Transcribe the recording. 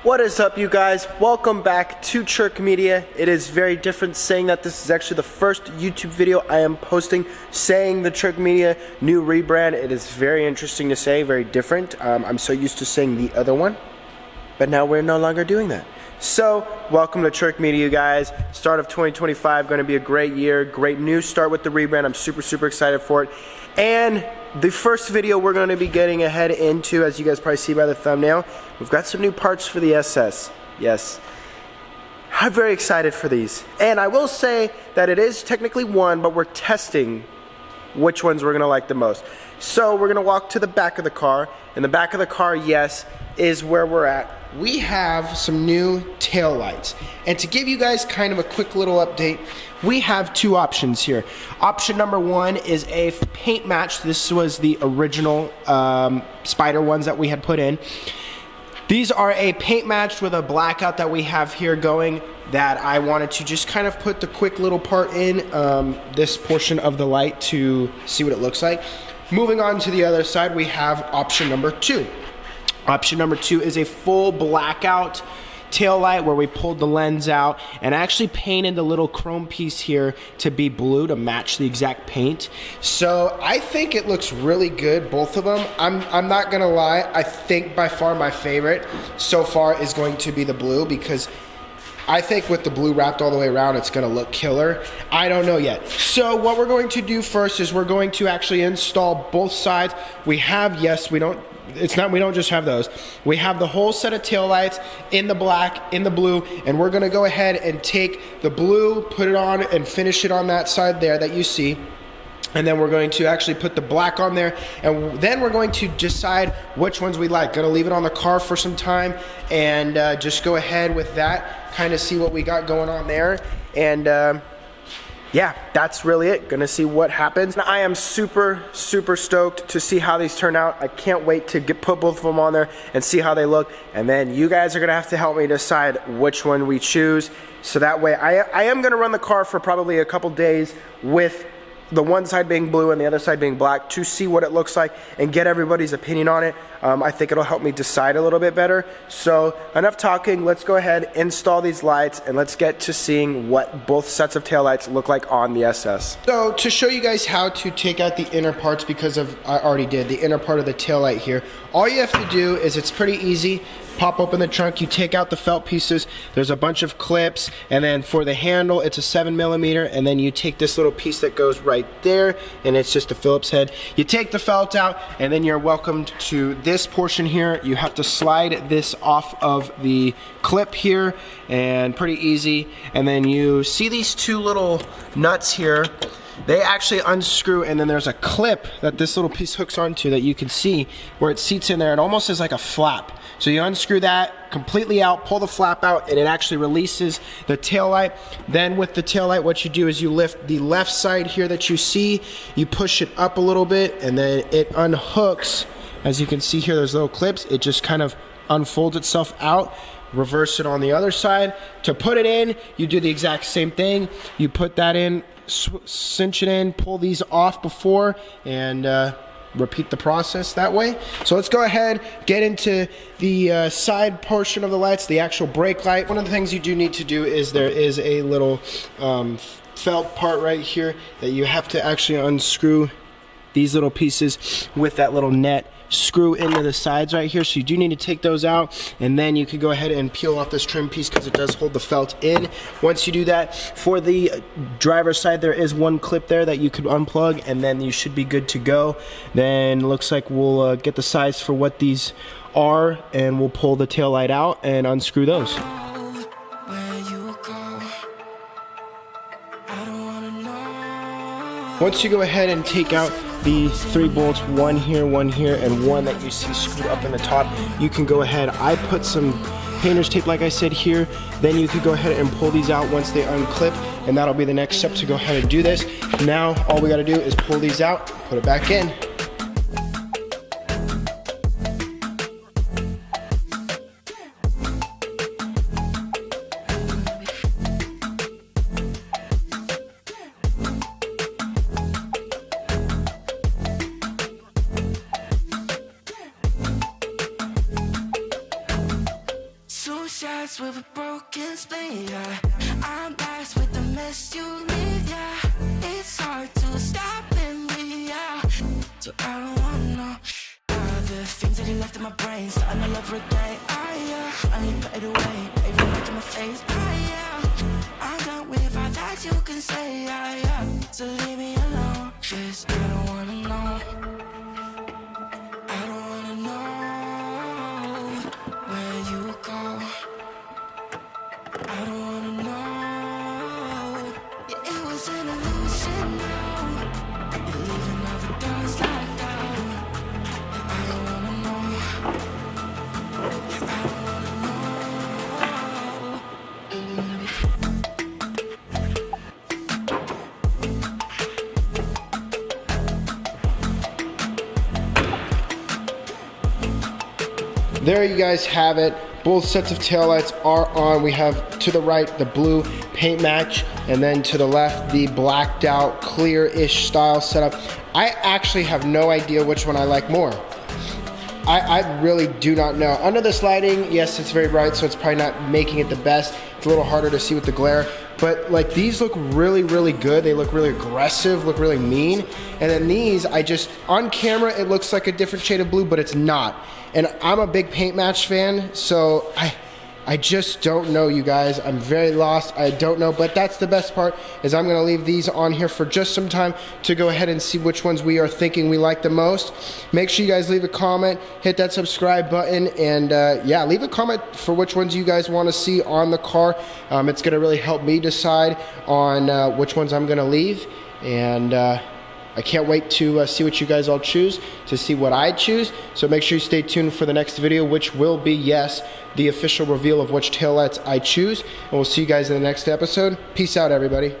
What is up, you guys? Welcome back to Chirk Media. It is very different saying that this is actually the first YouTube video I am posting saying the Chirk Media new rebrand. It is very interesting to say, very different. I'm so used to saying the other one, but now we're no longer doing that. So, welcome to Chirk Media, you guys. Start of 2025, going to be a great year. Great new start with the rebrand. I'm super excited for it. And the first video we're going to be getting ahead into, as you guys probably see by the thumbnail, we've got some new parts for the SS. Yes. I'm very excited for these. And I will say that it is technically one, but we're testing which ones we're going to like the most. So we're going to walk to the back of the car. In the back of the car, yes, is where we're at. We have some new tail lights. And to give you guys kind of a quick little update, we have two options here. Option number one is a paint match. This was the original spider ones that we had put in. These are a paint match with a blackout that we have here going that I wanted to just kind of put the quick little part in this portion of the light to see what it looks like. Moving on to the other side, we have option number two. Option number two is a full blackout tail light where we pulled the lens out and actually painted the little chrome piece here to be blue to match the exact paint. So I think it looks really good, both of them. I'm not gonna lie, I think by far my favorite so far is going to be the blue, because I think with the blue wrapped all the way around, it's gonna look killer. I don't know yet. So what we're going to do first is we're going to actually install both sides. We have, yes, we don't just have those. We have the whole set of taillights in the black, in the blue, and we're gonna go ahead and take the blue, put it on, and finish it on that side there that you see. And then we're going to actually put the black on there, and then we're going to decide which ones we like. Gonna leave it on the car for some time and just go ahead with that, kind of see what we got going on there. And yeah, that's really it. Gonna see what happens. I am super stoked to see how these turn out. I can't wait to put both of them on there and see how they look. And then you guys are gonna have to help me decide which one we choose. So that way, I am gonna run the car for probably a couple days with the one side being blue and the other side being black to see what it looks like and get everybody's opinion on it. I think it'll help me decide a little bit better. So enough talking, let's go ahead, install these lights, and let's get to seeing what both sets of taillights look like on the SS. So to show you guys how to take out the inner parts, because I already did the inner part of the taillight here, all you have to do is, it's pretty easy. Pop open the trunk, you take out the felt pieces, there's a bunch of clips, and then for the handle it's a 7mm, and then you take this little piece that goes right there, and it's just a Phillips head. You take the felt out, and then you're welcomed to this portion here. You have to slide this off of the clip here, and pretty easy. And then you see these two little nuts here. They actually unscrew, and then there's a clip that this little piece hooks onto that you can see where it seats in there. It almost is like a flap. So you unscrew that completely out, pull the flap out, and it actually releases the taillight. Then with the taillight, what you do is you lift the left side here that you see, you push it up a little bit, and then it unhooks. As you can see here, there's little clips. It just kind of unfolds itself out. Reverse it on the other side. To put it in, you do the exact same thing. You put that in, cinch it in, pull these off before, and repeat the process that way. So let's go ahead, get into the side portion of the lights, the actual brake light. One of the things you do need to do is there is a little felt part right here that you have to actually unscrew these little pieces with that little net screw into the sides right here. So you do need to take those out, and then you can go ahead and peel off this trim piece because it does hold the felt in. Once you do that, for the driver's side, there is one clip there that you could unplug, and then you should be good to go. Then looks like we'll get the size for what these are, and we'll pull the tail light out and unscrew those. Once you go ahead and take out the 3 bolts, one here, and one that you see screwed up in the top, you can go ahead. I put some painter's tape, like I said, here. Then you could go ahead and pull these out once they unclip, and that'll be the next step to go ahead and do this. Now, all we gotta do is pull these out, put it back in. So shots with a broken spleen, yeah. I'm blessed with the mess you leave, yeah. It's hard to stop and breathe, yeah. So I don't wanna know the things that you left in my brain, starting all over again. I need to put it away, even back in my face. I'm done with all that you can say, so leave me alone. Just I don't wanna know. I don't wanna know where you go. I don't wanna know. Yeah, it was an illusion now. You're leaving all the doors locked out. I don't wanna know. I don't wanna know. There you guys have it. Both sets of taillights are on. We have to the right the blue paint match, and then to the left the blacked out clear-ish style setup. I actually have no idea which one I like more. I really do not know. Under this lighting, yes, it's very bright, so it's probably not making it the best. It's a little harder to see with the glare, but like these look really, really good. They look really aggressive, look really mean. And then these, on camera, it looks like a different shade of blue, but it's not. And I'm a big paint match fan, so I just don't know, you guys. I'm very lost. I don't know, but that's the best part, is I'm gonna leave these on here for just some time to go ahead and see which ones we are thinking we like the most. Make sure you guys leave a comment, hit that subscribe button, and yeah, leave a comment for which ones you guys wanna see on the car. It's gonna really help me decide on which ones I'm gonna leave, and I can't wait to see what you guys all choose, to see what I choose. So make sure you stay tuned for the next video, which will be, yes, the official reveal of which taillights I choose. And we'll see you guys in the next episode. Peace out, everybody.